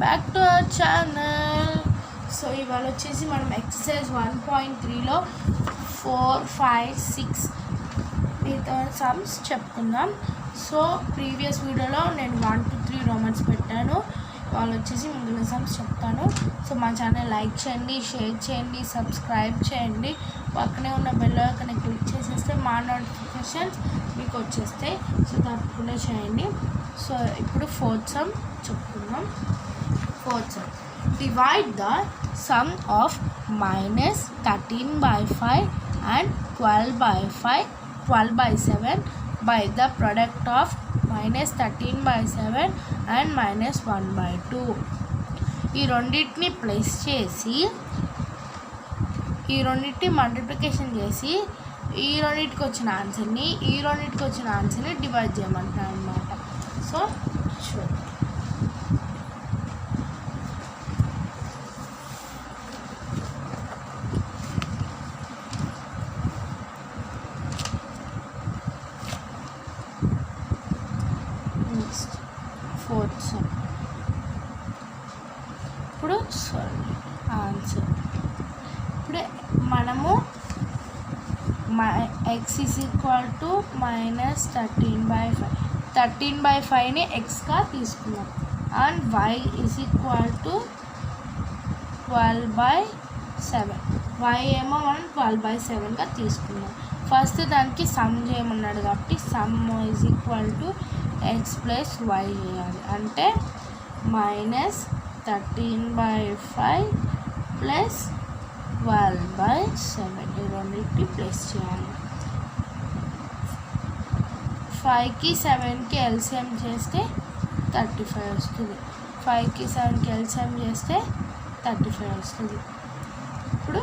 back to our channel. So ఇవాళ వచ్చేసి మనం ఎక్సర్సైజ్ 1.3లో 4, 5, 6 మెథడ్ సమ్స్ చెప్పుకుందాం. సో ప్రీవియస్ వీడియోలో నేను 1 to 3 రోమన్స్ పెట్టాను. వాళ్ళు వచ్చేసి మిగిలిన సమ్స్ చెప్తాను. సో మా ఛానల్ లైక్ చేయండి, షేర్ చేయండి, సబ్స్క్రైబ్ చేయండి. పక్కనే ఉన్న బెల్ ఐకాన్ క్లిక్ చేసేస్తే మా నోటిఫికేషన్స్ మీకు వచ్చేస్తాయి. సో తప్పకుండా చేయండి. సో ఇప్పుడు ఫోర్త్ సమ్ చెప్పుకుందాం. Fourth sum, divide the sum of minus 13/5 and 12/7 by the product of minus 13/7 and minus 1/2. ఈ రెండింటిని ప్లస్ చేసి ఈ రెండింటిని మల్టిప్లికేషన్ చేసి ఈ రెండింటికి వచ్చిన ఆన్సర్ని డివైడ్ చేయమంటున్నాను అన్నమాట. సో చూడండి. Next fourth sum. ఇప్పుడు ఆన్సర్ ఇప్పుడు మనము x is equal to minus 13/5 13/5ని ఎక్స్గా తీసుకున్నాం. And y is equal to 12/7 y ఏమో మనం 12/7గా తీసుకున్నాం. ఫస్ట్ దానికి సమ్ చేయమన్నాడు కాబట్టి some is equal to x plus y చేయాలి. అంటే మైనస్ 13/5 ప్లస్ 12/7 ఈ రెండింటిని ప్లస్ చేయాలి. 5కి 7కి ఎల్సిఎం చేస్తే 35 వస్తుంది. 5కి 7కి ఎల్సిఎం చేస్తే 35 వస్తుంది. ఇప్పుడు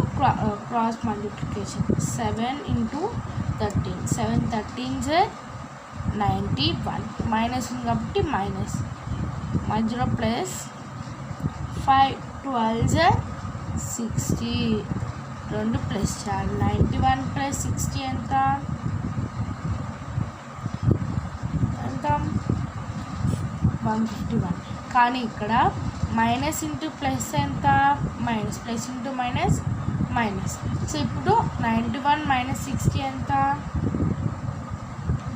cross multiplication 7 into 13 7 13s 91 minus ఉంది కాబట్టి మైనస్ మధ్యలో ప్లస్ 5 12s 60 రెండు ప్లస్ చేయాలి. 91 ప్లస్ 60 ఎంత 151. కానీ ఇక్కడ మైనస్ ఇంటూ ప్లస్ ఎంత minus, plus into minus minus. So ఇప్పుడు 91 మైనస్ 60 ఎంత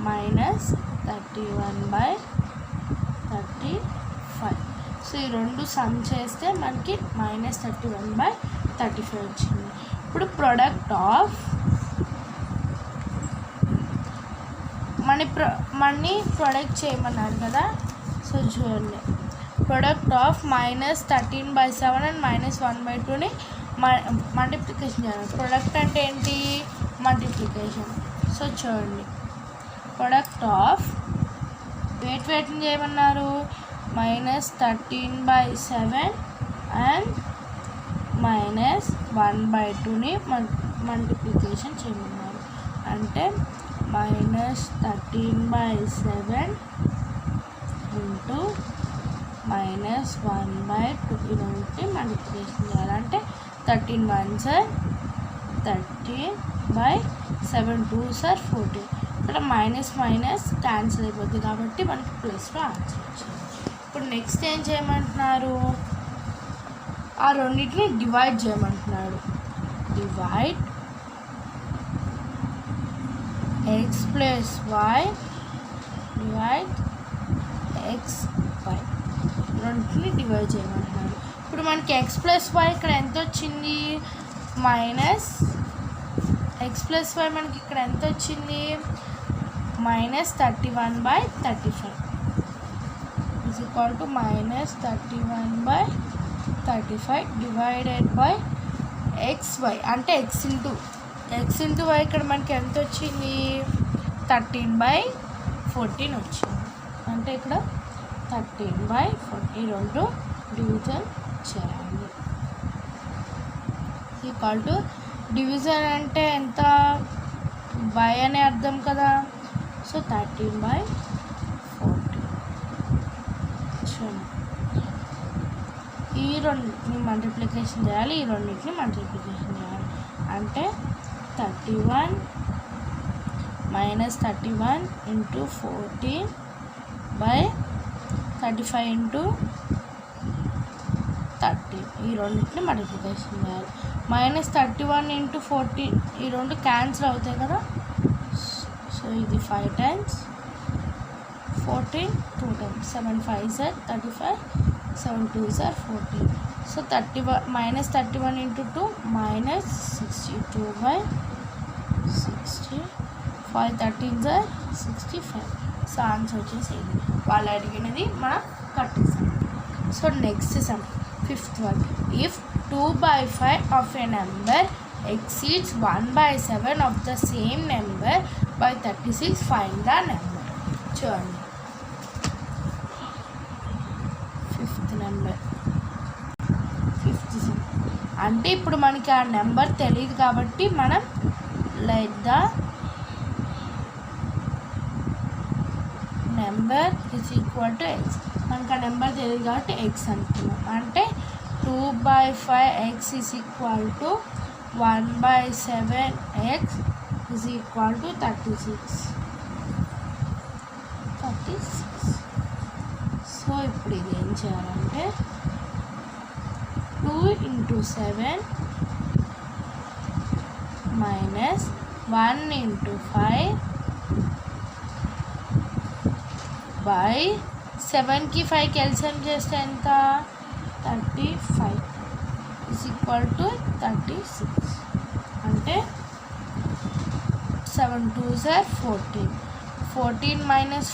మైనస్ 31/35. సో ఈ రెండు సమ్ చేస్తే మనకి మైనస్ 31/35 వచ్చింది. ఇప్పుడు ప్రొడక్ట్ ఆఫ్ మనీ ప్రొడక్ట్ చేయమన్నారు కదా. సో చూడండి, product of minus 13/7 and minus 1/2ని మల్టిప్లికేషన్ చేయాలి. ప్రొడక్ట్ అంటే ఏంటి మల్టిప్లికేషన్. సో చూడండి, ప్రొడక్ట్ ఆఫ్ వేటిని చేయమన్నారు మైనస్ 13/7 అండ్ మైనస్ 1/2ని మల్టిప్లికేషన్ చేయమన్నారు. అంటే మైనస్ 13/7 ఇంటూ మైనస్ 1/2 ఇలాంటి మల్టిప్లికేషన్ చేయాలంటే 13 1s 13/7 2s 14. ఇక్కడ మైనస్ మైనస్ క్యాన్సిల్ అయిపోద్ది కాబట్టి మనకి ప్లస్లో ఆన్సర్ వచ్చింది. ఇప్పుడు నెక్స్ట్ ఏం చేయమంటున్నారు, ఆ రెండింటిని డివైడ్ చేయమంటున్నాడు. Divide x plus y divide x y రెండింటిని డివైడ్ చేయమంటున్నాడు. ఇప్పుడు మనకి x ప్లస్ y ఇక్కడ ఎంత వచ్చింది మైనస్ x ప్లస్ y మనకి ఇక్కడ ఎంత వచ్చింది minus 31/35 is equal to minus 31/35 divided by xy అంటే x ఇంటూ y ఇక్కడ మనకి ఎంత వచ్చింది 13/14 వచ్చింది. అంటే ఇక్కడ 13/14 రెండు డివిజన్ చేయాలి. ఈక్వల్ టు డివిజన్ అంటే ఎంత బై అనే అర్థం కదా. సో 13/14 చూడండి. ఈ రెండింటిని మల్టిప్లికేషన్ చేయాలి, ఈ రెండింటిని మల్టిప్లికేషన్ చేయాలి. అంటే 31 minus 31 into 14 by 35 into ఈ రెండింటిని మల్టిప్లికేషన్ చేయాలి. -31 × 14 ఈ రెండు క్యాన్సిల్ అవుతాయి కదా. సో ఇది 5 times 14 2 times 7 5s are 35 7 2s are 14. So -31 × 2 -62/60 5 13s are 65. So answer వచ్చేసి ఇది. వాళ్ళు అడిగినది మనం కట్టేసాం. So next sum 5th one. If 2/5 of a number exceeds 1/7 of the same number by 36, find the number. చూడండి 5th నెంబర్ 5th సమ్. అంటే ఇప్పుడు మనకి ఆ నెంబర్ తెలియదు కాబట్టి మనం like the number is equal to X. మనకు ఆ నెంబర్ తెలియదు కాబట్టి ఎక్స్ అనుకున్నాం. అంటే 2/5x is equal to 1/7x is equal to 36. So ఇప్పుడు ఇది ఏం చేయాలంటే 2 × 7 -1 × 5 by 7కి 5కి ఎల్సిఎం చేస్తే ఎంత 35 is equal to 36. అంటే 7 2s are 14. 14 -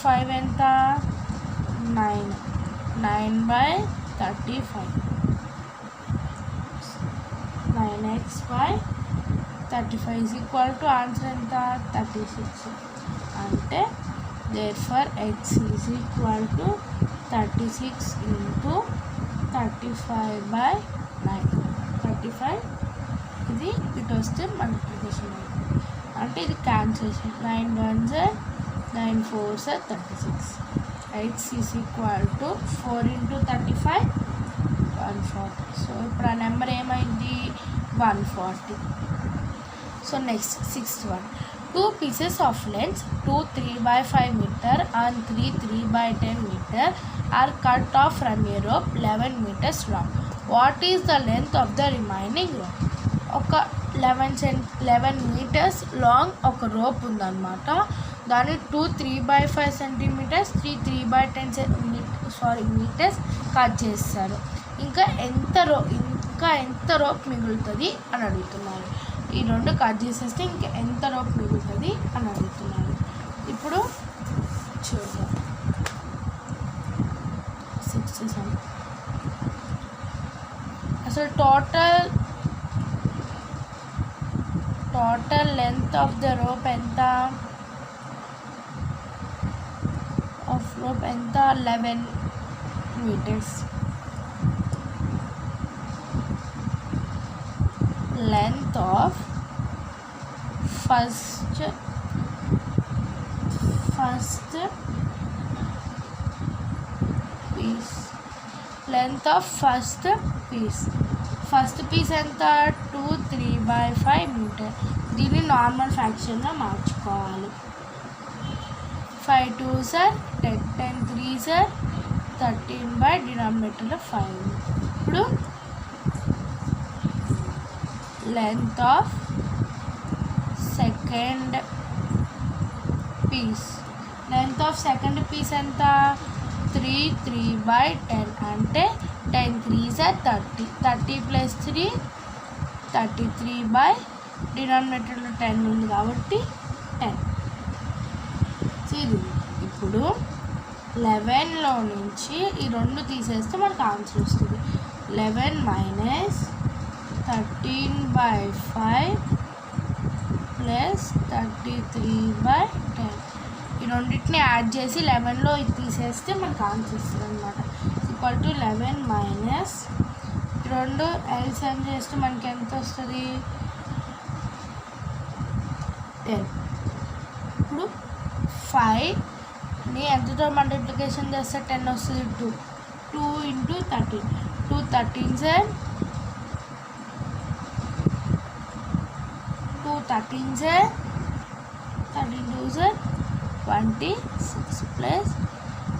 5 ఎంత 9. 9/35 9x/35 is equal to answer ఎంత 36. అంటే therefore x is equal to 36 × 35/9. 35 ఇది ఇటు వస్తే మల్టిప్లికేషన్ అవుతుంది. అంటే ఇది cancellation 9 1s are 9 4s are 36. x is equal to 4 × 35 140. So ఇప్పుడు ఆ నెంబర్ ఏమైంది 140. So next 6th one. 2 pieces of length 2 3/5 meter and 3 3/10 meter are cut off from a rope 11 meters long. What is the length of the remaining rope? ఒక 11 meters long ఒక rope ఉందన్నమాట. దాన్ని 2 3/5 centimeters 3 3/10 meters cut చేస్తారు. ఇంకా ఎంత rope మిగులుతుంది అని అడుగుతున్నారు. ఈ రెండు కట్ చేసేస్తే ఇంకా ఎంత రోప్ మిగులుతుంది అని అడుగుతున్నారు. ఇప్పుడు చూద్దాం 6th సమ్. అసలు total length of the rope ఎంత 11 meters. Length of first piece. Length of first piece ఎంత 2 3/5 meter. దీన్ని నార్మల్ ఫ్రాక్షన్గా మార్చుకోవాలి. 5 2s are 10 10 3s are 13 డినామినేటర్లో 5. ఇప్పుడు length of second piece. Length of second piece ఎంత 3 3/10. అంటే 10 3s are 30. 30 + 3 33 డినామినేటర్లో 10 ఉంది కాబట్టి 10. ఇప్పుడు 11లో నుంచి ఈ రెండు తీసేస్తే మనకు ఆన్సర్ వస్తుంది. 11 - 13/5 + 33/10. ఈ రెండింటిని యాడ్ చేసి 11లో ఇది తీసేస్తే మనకు ఆన్సర్ వస్తుంది అనమాట. ఈక్వల్ టు 11 - రెండు ఎల్సిఎం చేస్తే మనకి ఎంత వస్తుంది 10. ఇప్పుడు 5ని ఎంతతో మల్టిప్లికేషన్ చేస్తే 10 వస్తుంది 2 × 13. 2 13s are 13 2s are 26 plus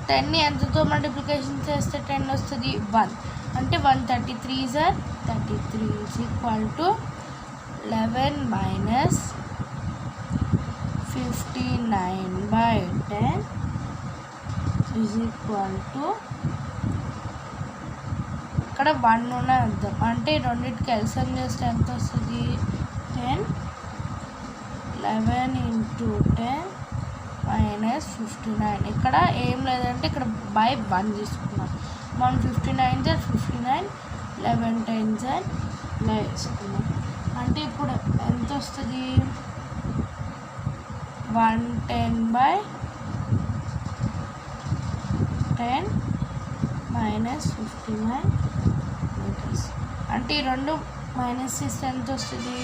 10ని ఎంతతో multiplication చేస్తే 10 వస్తుంది 1. అంటే 133 sir 33 is equal to 11 minus 59/10 is equal to ఇక్కడ 1 ఉన్నది అర్థం అంటే రెండింటికి ఎల్సిఎం చేస్తే ఎంత వస్తుంది 10 11 × 10 మైనస్ 59 ఇక్కడ ఏం లేదంటే ఇక్కడ బై 1 తీసుకున్నాం 159 సార్ 59 11 10 సార్ ఇలా వేసుకున్నాం అంటే ఇప్పుడు ఎంత వస్తుంది 110/10 మైనస్ 59 మీటర్స్ అంటే ఈ రెండు మైనస్ చేస్తే ఎంత వస్తుంది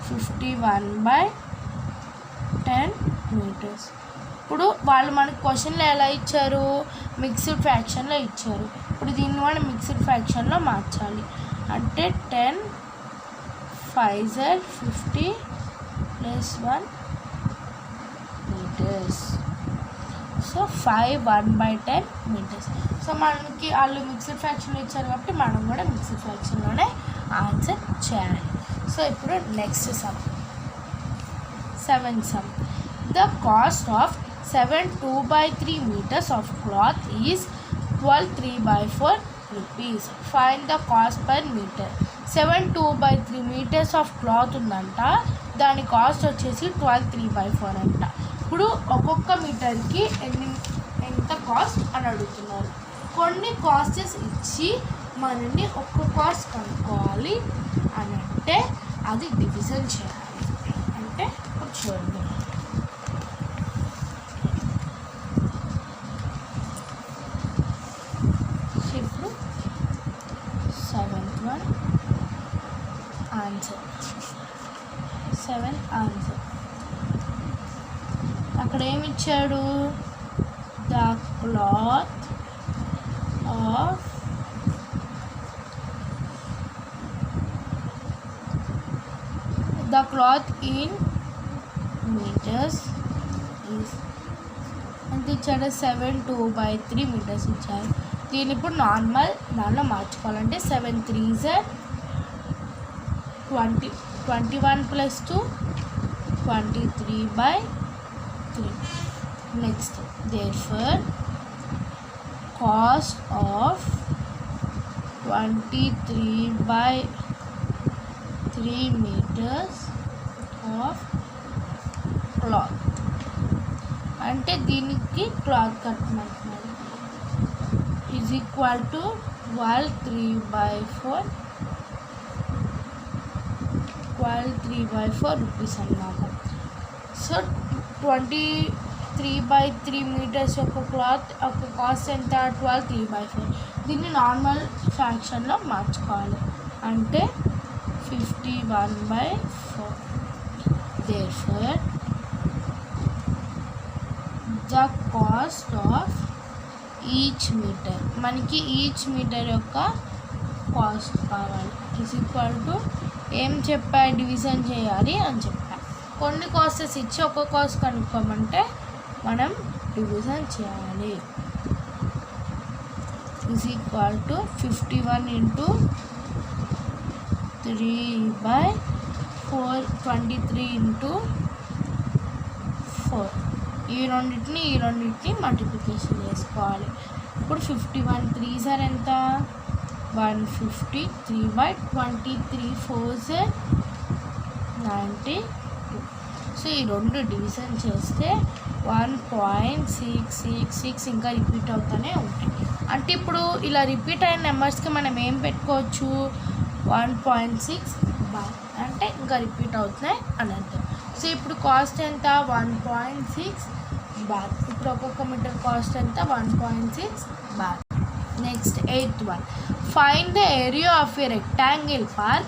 51/10 మీటర్స్. ఇప్పుడు వాళ్ళు మనకి క్వశ్చన్లో ఎలా ఇచ్చారు మిక్స్డ్ ఫ్రాక్షన్లో ఇచ్చారు. ఇప్పుడు దీన్ని మనం మిక్స్డ్ ఫ్రాక్షన్లో మార్చాలి అంటే 10 5 సార్ 50 + 1 మీటర్స్ సో 1/10 మీటర్స్. సో మనకి వాళ్ళు మిక్స్డ్ ఫ్రాక్షన్లో ఇచ్చారు కాబట్టి మనం కూడా మిక్స్డ్ ఫ్రాక్షన్లోనే ఆన్సర్ చేయాలి. సో ఇప్పుడు next sum 7th sum. The cost of 7 2/3 meters of cloth is 12 3/4 rupees. Find the cost per meter. 7 2/3 meters of cloth ఉందంట, దాని కాస్ట్ వచ్చేసి 12 3/4 అంట. ఇప్పుడు ఒక్కొక్క మీటర్కి ఎంత కాస్ట్ అని అడుగుతున్నారు. కొన్ని కాస్టెస్ ఇచ్చి మనల్ని ఒక్క కాస్ట్ కనుక్కోవాలి అని అంటే అది డివిజన్ చేయాలి. అంటే చూడండి ఇప్పుడు 7th one answer 7th answer. అక్కడ ఏమి ఇచ్చాడు the cloth of the cloth in meters is ఎంత ఇచ్చాడు 7 2/3 మీటర్స్ ఇచ్చారు. దీన్ని ఇప్పుడు నార్మల్ దానిలో మార్చుకోవాలంటే 7 3s 20 21 + 2 23/3. Next therefore cost of 23/3 meters of cloth అంటే దీనికి క్లాత్ కట్టమంటున్నారు ఈజ్ ఈక్వల్ టు 12 3/4 రూపీస్ అన్నమాట. సో 23/3 మీటర్స్ యొక్క క్లాత్ ఒక కాస్ట్ ఎంత 12 3/4. దీన్ని నార్మల్ ఫ్రాక్షన్లో మార్చుకోవాలి అంటే 51/4. therefore the cost of each meter మనకి ఈచ్ మీటర్ యొక్క కాస్ట్ కావాలి ఈజ్ ఈక్వల్ టు ఏం చెప్పా డివిజన్ చేయాలి అని చెప్పా. కొన్ని కాస్టెస్ ఇచ్చి ఒక కాస్ట్ కనుక్కోమంటే మనం డివిజన్ చేయాలి. ఈజ్ ఈక్వల్ టు 51 × 3/4 23 × 4 ఈ రెండింటిని మల్టిప్లికేషన్ చేసుకోవాలి. ఇప్పుడు 51 3s ఎంత 150 3/23 4s 92. సో ఈ రెండు డివిజన్ చేస్తే 1.666 ఇంకా రిపీట్ అవుతూనే ఉంటాయి. అంటే ఇప్పుడు ఇలా రిపీట్ అయిన నెంబర్స్కి మనం ఏం పెట్టుకోవచ్చు 1.6 అంటే ఇంకా రిపీట్ అవుతున్నాయి అని అర్థం. సో ఇప్పుడు కాస్ట్ ఎంత 1.6 బాత్. ఇప్పుడు ఒక్కొక్క మీటర్ కాస్ట్ ఎంత 1.6 బాత్. Next 8th one. Find the area of a rectangle park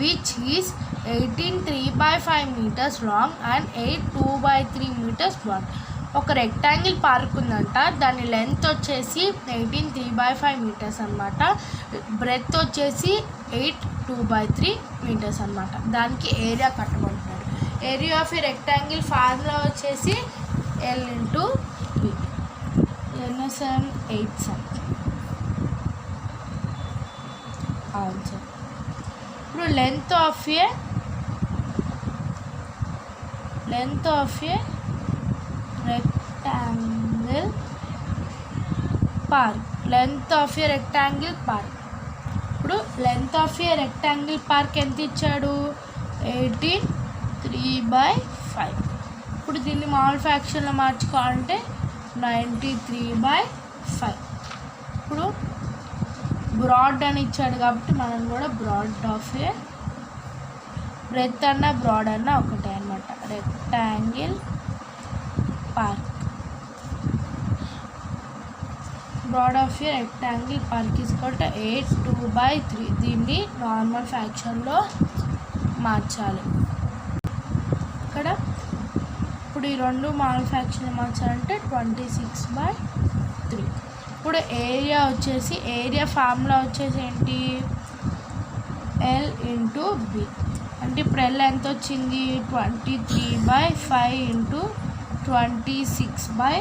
which is 18 3/5 meters long and 8 2/3 meters broad. ఒక రెక్టాంగిల్ పార్క్ ఉందంట, దాని లెంత్ వచ్చేసి 18 3/5 మీటర్స్ అనమాట, బ్రెత్ వచ్చేసి 8 2/3 మీటర్స్ అనమాట. దానికి ఏరియా కట్టమంటున్నాడు. Area of a rectangle formula వచ్చేసి L × B. 8 7. ఆన్సర్. ఇప్పుడు length of a rectangle park. ఇప్పుడు length of a rectangle park ఎంత ఇచ్చాడు? 18 3/5. ఇప్పుడు దీన్ని మామూలు ఫ్యాక్షన్లో మార్చుకోవాలంటే 93/5. ఇప్పుడు బ్రాడ్ అని ఇచ్చాడు కాబట్టి మనం కూడా బ్రాడ్ ఆఫ్ ఏ, బ్రెత్ అన్న బ్రాడ్ అన్న ఒకటే అనమాట. Rectangle park, broad of a rectangle park equal 8 2/3. దీన్ని నార్మల్ ఫ్యాక్షన్లో మార్చాలి ఇక్కడ. ఇప్పుడు ఈ రెండు మామూలు ఫ్యాక్షన్లో మార్చాలంటే 26/3. ఇప్పుడు ఏరియా వచ్చేసి, ఏరియా ఫార్ములా వచ్చేసి ఏంటి? L into B. అంటే ఇప్పుడు L ఎంత వచ్చింది? 23/5 ఇంటూ 26/3.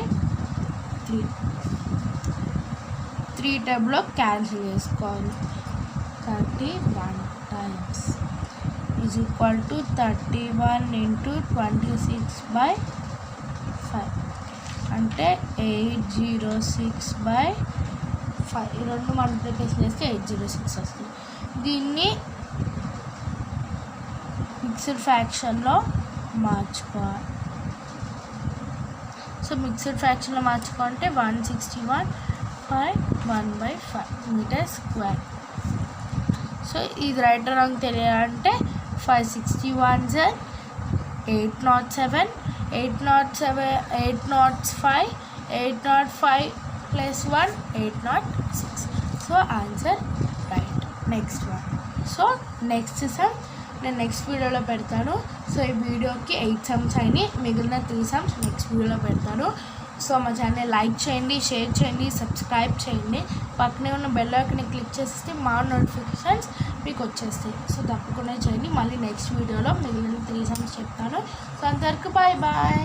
3 టైంలో క్యాన్సిల్ చేసుకోవాలి. 31 times is equal to 31 into 26/5 అంటే 806/5. ఈ రెండు మల్టిప్లికేషన్ చేస్తే 806 వస్తుంది. దీన్ని మిక్స్డ్ ఫ్యాక్షన్లో మార్చుకోవాలి. సో మిక్స్డ్ ఫ్యాక్షన్లో మార్చుకోవాలంటే 161/1/5 మీటర్ స్క్వేర్. సో ఇది రైట్ రాంగ్ తెలియాలంటే 561 807 805 805 + 1 806. So answer right. Next one. So next sum నేను నెక్స్ట్ వీడియోలో పెడతాను. సో ఈ వీడియోకి 8 సమ్స్ అయినాయి, మిగిలిన 3 సమ్స్ నెక్స్ట్ వీడియోలో పెడతాను. సో మా ఛానల్ లైక్ చేయండి, షేర్ చేయండి, సబ్స్క్రైబ్ చేయండి. పక్కనే ఉన్న బెల్ ఐకాన్ని క్లిక్ చేస్తే మా నోటిఫికేషన్స్ మీకు వచ్చేస్తాయి. సో తప్పకుండా చేయండి. మళ్ళీ నెక్స్ట్ వీడియోలో మిగిలిన 3 సమ్స్ చెప్తాను. సో అంతవరకు బాయ్ బాయ్.